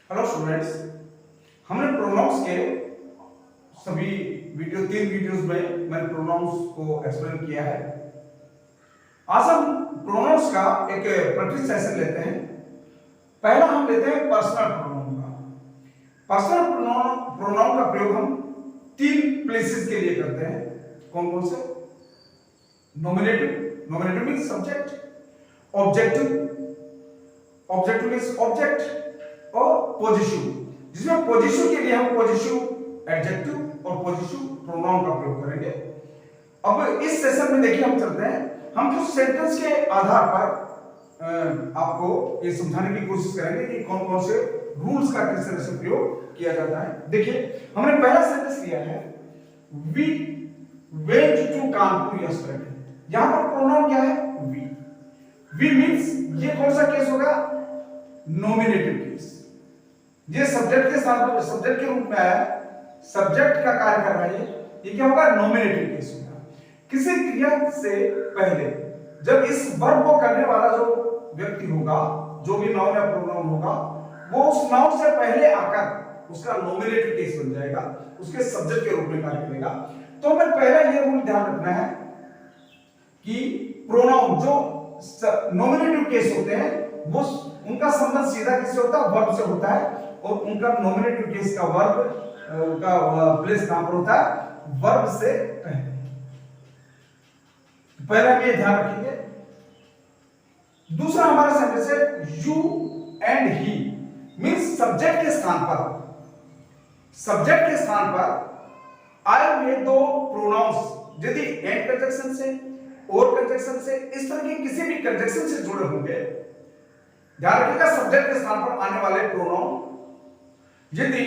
Hello students, हमने pronounce के सभी तीन वीडियोस में मैंने प्रोनाउंस को एक्सप्लेन किया है। आज हम प्रोनाउंस का एक प्रैक्टिस सेशन लेते हैं। पहला हम लेते हैं पर्सनल प्रोनाउन का। पर्सनल प्रोनाउन का प्रयोग हम तीन प्लेसेस के लिए करते हैं। कौन कौन से? Nominative means subject, objective means object और पॉजिटिव, जिसमें पॉजिटिव के लिए हम पॉजिटिव एडजेक्टिव और पॉजिटिव प्रोनाउन का प्रयोग करेंगे। अब इस सेशन में देखिए हम चलते हैं, हम कुछ सेंटेंस के आधार पर आपको ये समझाने की कोशिश करेंगे कि कौन कौन से रूल्स का किस तरह से प्रयोग किया जाता है। देखिए हमने पहला सेंटेंस लिया है, we went to Kanpur yesterday. यहां पर प्रोनाउन क्या है? वी मींस ये कौन सा केस होगा? Nominative case. ये सब्जेक्ट के साथ सब्जेक्ट के रूप में आया, सब्जेक्ट का कार्य कर रहा है, ये क्या होगा? नॉमिनेटिव केस होगा। किसी क्रिया से पहले जब इस वर्ब को करने वाला जो व्यक्ति होगा, जो भी नाउन या प्रोनाउन होगा, वो उस नाउन से पहले आकर उसका नॉमिनेटिव केस बन जाएगा, उसके सब्जेक्ट के रूप में कार्य करेगा। तो हमें पहला ये रूल ध्यान रखना है कि प्रोनाउन जो नॉमिनेटिव केस होते हैं वो उनका संबंध सीधा किससे होता है? वर्ब से होता है, और उनका नॉमिनेटिव केस का वर्ब का प्लेस कहां पर होता है? वर्ब से पहले। पहले हम ये ध्यान रखेंगे। दूसरा हमारा सेंटेंस है you and he, means subject के स्थान पर आए हुए दो प्रोनाउंस यदि एंड कंजंक्शन से, और कंजंक्शन से, इस तरह के किसी भी कंजंक्शन से जुड़े होंगे, ध्यान रखिएगा सब्जेक्ट के स्थान पर आने वाले प्रोनाउन यदि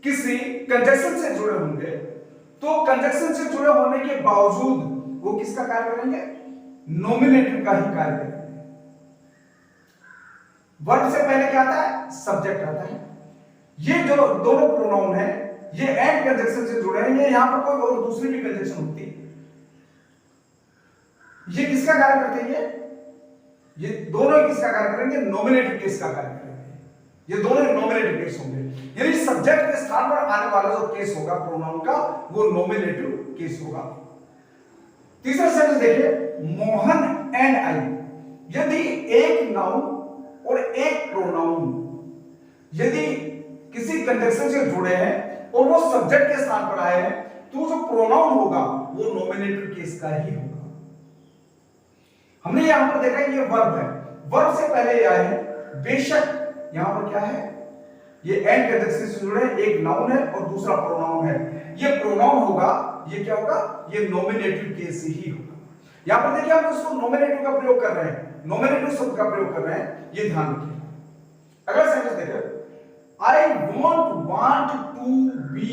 किसी कंजंक्शन से जुड़े होंगे तो कंजंक्शन से जुड़े होने के बावजूद वो किसका कार्य करेंगे? नॉमिनेटिव का ही कार्य करेंगे। वर्ब से पहले क्या आता है? सब्जेक्ट आता है। ये जो दोनों प्रोनाउन है ये एंड कंजंक्शन से जुड़े हैं, ये यहां पर कोई और दूसरी भी कंजंक्शन होती, ये किसका कार्य करते हैं? ये दोनों किसका कार्य करेंगे? नॉमिनेटिव केस का कार्य करेंगे। ये दोनों नॉमिनेटिव केस होंगे, यानी सब्जेक्ट के स्थान पर आने वाला जो केस होगा प्रोनाउन का, वो नॉमिनेटिव केस होगा। तीसरा सेंटेंस देखिए, मोहन एंड आई। यदि एक नाउन और एक प्रोनाउन यदि किसी कंजंक्शन से जुड़े हैं और वो सब्जेक्ट के स्थान पर आए हैं, तो जो प्रोनाउन होगा वो नॉमिनेटिव केस का ही होगा। हमने यहां पर देखा ये वर्ब है, वर्ब से पहले आए हैं, बेशक यहां पर क्या है? ये एंड कंजंक्शन से जुड़े हैं, एक नाउन है और दूसरा प्रोनाउन है। ये प्रोनाउन होगा, ये क्या होगा? ये नॉमिनेटिव केस ही होगा। यहां पर देखिए हम इसको नॉमिनेटिव का प्रयोग कर रहे हैं, नॉमिनेटिव शब्द का प्रयोग कर रहे हैं, ये ध्यान रखिए। अगला सेंटेंस देखिए, I don't want to be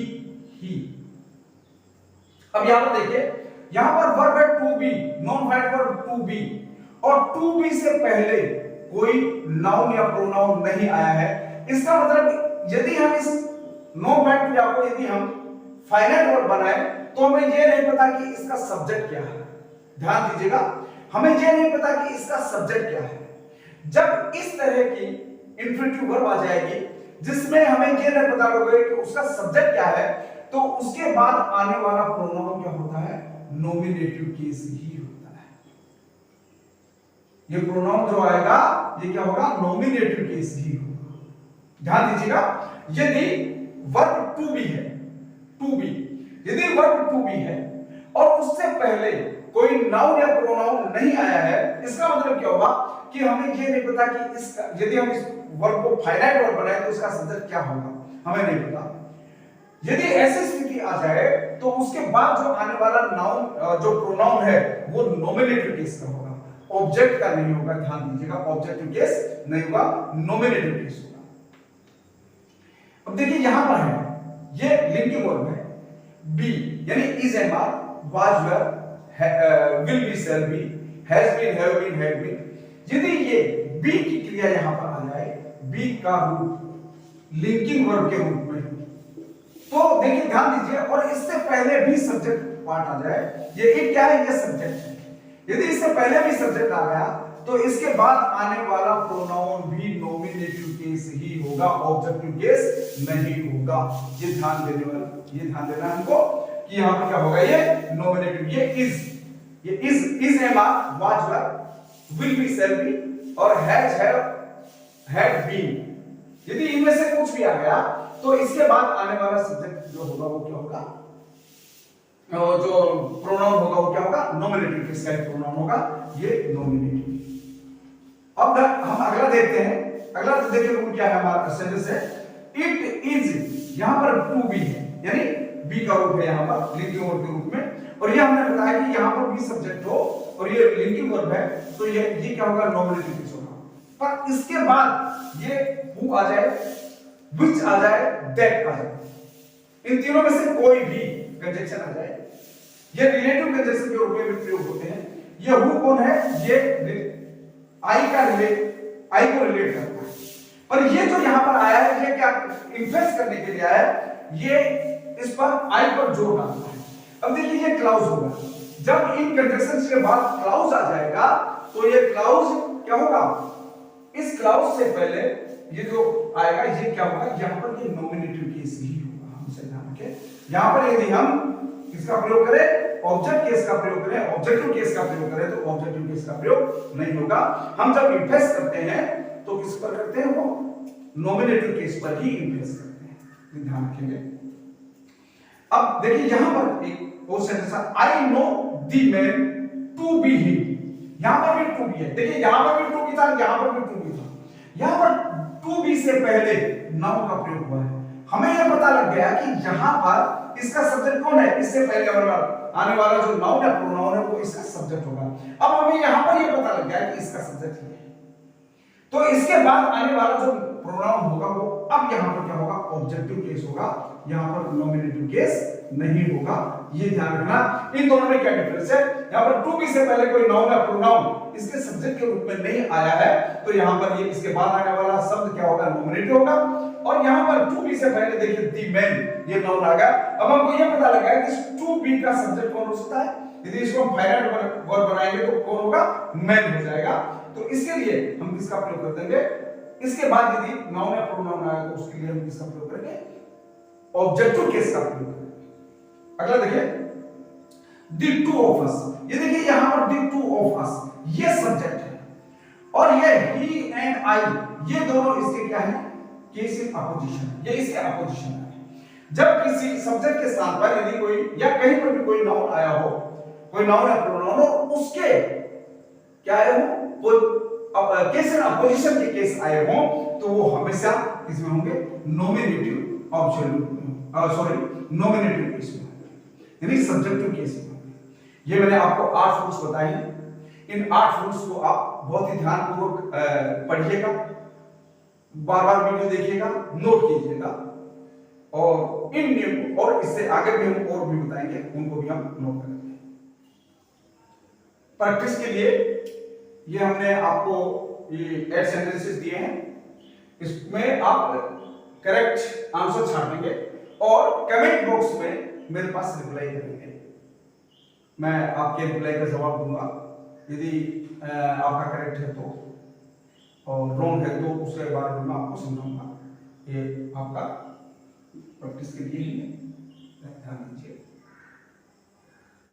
he. अब यहां पर देखिए, यहां पर वर्ब है टू बी, नॉन फाइल वर्ब टू बी, और टू बी से पहले कोई नाउन या प्रोनाउन नहीं आया है। इसका मतलब यदि हम इस नो फाइल क्रिया को यदि हम फाइनाइट वर्ब बनाए तो हमें यह नहीं पता कि इसका सब्जेक्ट क्या है। ध्यान दीजिएगा, हमें यह नहीं पता कि इसका सब्जेक्ट क्या है। जब इस तरह की इंफिनिटिव वर्ब आ जाएगी जिसमें हमें यह नहीं पता होगा कि उसका सब्जेक्ट क्या है, तो उसके बाद आने वाला प्रोनाउन क्या होता है? नॉमिनेटिव केस ही होता है। ये प्रोनाउन जो आएगा ये क्या होगा? नॉमिनेटिव केस ही होगा। ध्यान दीजिएगा, यदि वर्ब टू बी है, यदि वर्ब टू बी है और उससे पहले कोई नाउन या प्रोनाउन नहीं आया है, इसका मतलब क्या होगा कि हमें यह नहीं पता कि इसका, यदि हम इस वर्ब को फाइनाइट वर्ब बनाए तो इसका सब्जेक्ट क्या होगा, हमें नहीं पता। यदि ऐसी स्थिति आ जाए तो उसके बाद जो आने वाला नाउन जो प्रोनाउन है वो नॉमिनेटिव केस का होगा, ऑब्जेक्ट का नहीं होगा। ध्यान दीजिएगा, ऑब्जेक्टिव केस नहीं होगा, नॉमिनेटिव केस होगा। अब देखिए यहां पर है, ये लिंकिंग वर्ब है, बी यानी is and are, was were, will be, shall be, has been, have been, had been. यदि ये बी की क्रिया यहां पर आ जाए, बी का रूप लिंकिंग वर्ब के रूप में, तो देखिए ध्यान दीजिए, और इससे पहले भी सब्जेक्ट पार्ट आ जाए, ये क्या है? ये सब्जेक्ट है। यदि इससे पहले भी सब्जेक्ट आ गया तो इसके बाद आने वाला प्रोनाउन भी नॉमिनेटिव केस केस ही होगा, ऑब्जेक्टिव केस नहीं होगा। ये ध्यान देना हमको कि यहाँ पर क्या होगा, ये नॉमिनेटिव, ये इज है mark, was were, will be, shall B और हैज, हैड बीन। यदि इनमें से कुछ भी आ गया तो इसके बाद आने वाला सब्जेक्ट जो होगा वो क्या होगा, जो प्रोनाउन होगा वो क्या होगा, नॉमिनेटिव केस का प्रोनाउन होगा, ये नॉमिनेटिव। अब हम अगला देखते हैं। अगला तो देखिए रूल क्या है हमारा सेंटेंस है, इट इज, यहां पर टू बी है, यानी बी का रूप है यहां पर लिंकिंग वर्ब के रूप में। और ये हमने बताया कि यहां पर भी सब्जेक्ट हो और ये लिंकिंग वर्ब है तो ये क्या होगा, नॉमिनेटिव केस होगा। पर इसके बाद ये हु आ जाए, विच आ जाए, दैट आ जाए, इन तीनों में से कोई भी कंजक्शन आ जाए, ये रिलेटिव कंजक्शन के रूप में प्रयोग होते हैं। ये हु कौन है, ये आई को रिलेट करता है। पर ये जो यहां पर आया है ये क्या इन्फेक्ट करने के लिए आया है, ये इस पर आई पर जोर डालता है। अब देखिए ये क्लाउज होगा, जब इन कंजक्शंस के बाद क्लाउज आ जाएगा तो ये क्लाउज क्या होगा, इस क्लाउज से पहले ये जो आएगा ये क्या होगा, यहां पर ये नॉमिनेटिव केस ही होगा। हम इसे ध्यान रखें, यहां पर यदि हम किसका प्रयोग करें, ऑब्जेक्ट केस का प्रयोग करें, ऑब्जेक्टिव केस का प्रयोग करें तो ऑब्जेक्टिव केस का प्रयोग नहीं होगा। हम जब इन्फेक्ट करते हैं तो किस पर करते हैं, वो नॉमिनेटिव केस पर ही इन्फेक्ट करते हैं, ध्यान रखेंगे। अब देखिए यहां पर एक और सेंटेंस है, I know the man to be he, यहां पर भी टू बी है। देखिए यहां पर भी टू बी था, यहां पर भी टू बी था, यहां पर टू बी से पहले नाउन का प्रयोग हुआ है। हमें यह पता लग गया कि यहां पर इसका सब्जेक्ट कौन है, इससे पहले आने वाला जो नाउन या प्रोनाउन है वो इसका सब्जेक्ट होगा। अब हमें यहां पर यह पता लग गया कि इसका सब्जेक्ट है, तो इसके बाद आने वाला जो प्रोनाउन होगा वो अब यहां पर क्या होगा, ऑब्जेक्टिव केस होगा, यहां पर नॉमिनेटिव केस नहीं होगा। ये ध्यान रखना, इन दोनों में क्या डिफरेंस है। यहां पर टू बी से पहले कोई नाउन या प्रोनाउन इसके सब्जेक्ट के रूप में नहीं आया है तो यहां पर ये इसके बाद आने वाला शब्द क्या होगा, नॉमिनेटिव होगा। और यहां पर टू बी से पहले देखिए द मैन, ये नाउन आ गया। अब हमको ये पता लगा है कि टू बी का सब्जेक्ट कौन हो सकता है, यदि इसको हम फाइनाइट वर्ब बनाएंगे तो कौन होगा, मैन हो जाएगा। तो इसके लिए हम किसका प्रयोग कर देंगे, इसके बाद यदि नाउन या प्रोनाउन आएगा तो उसके लिए हम किसका प्रयोग करेंगे, ऑब्जेक्टिव केस का प्रयोग करेंगे। अगला देखिए, द टू ऑफ अस, ये देखिए यहां पर द टू ऑफ अस ये सब्जेक्ट है और ये ही एंड आई ये दोनों इसके क्या है, केस इन अपोजिशन, ये इसके अपोजिशन है। जब किसी सब्जेक्ट के स्थान पर यदि कोई या कहीं पर भी कोई नाउन आया हो, कोई नाउन या प्रोनाउन हो, उसके क्या आए हो, वो केस इन अपोजिशन के केस आए हो तो वो हमेशा किसमें होंगे, नॉमिनेटिव नॉमिनेटिव केस में, यानी सब्जेक्टिव केस में। ये मैंने आपको 8 रूल्स बताए हैं। इन 8 रूल्स को आप बहुत ही ध्यानपूर्वक पढ़िएगा, बार-बार वीडियो देखिएगा, नोट कीजिएगा और इन नियम और इससे आगे भी हम और भी बताएंगे, उनको भी हम नोट करेंगे। प्रैक्टिस के लिए ये हमने आपको ये 8 सेंटेंसेस दिए हैं, इसमें आप करेक्ट आंसर छापेंगे और कमेंट बॉक्स में मेरे पास रिप्लाई करेंगे। मैं आपके रिप्लाई का जवाब दूंगा, यदि आपका करेक्ट है तो और रॉन्ग है तो उसके बारे में मैं आपको समझाऊंगा। ये आपका प्रैक्टिस के लिए ही है, ध्यान दीजिए।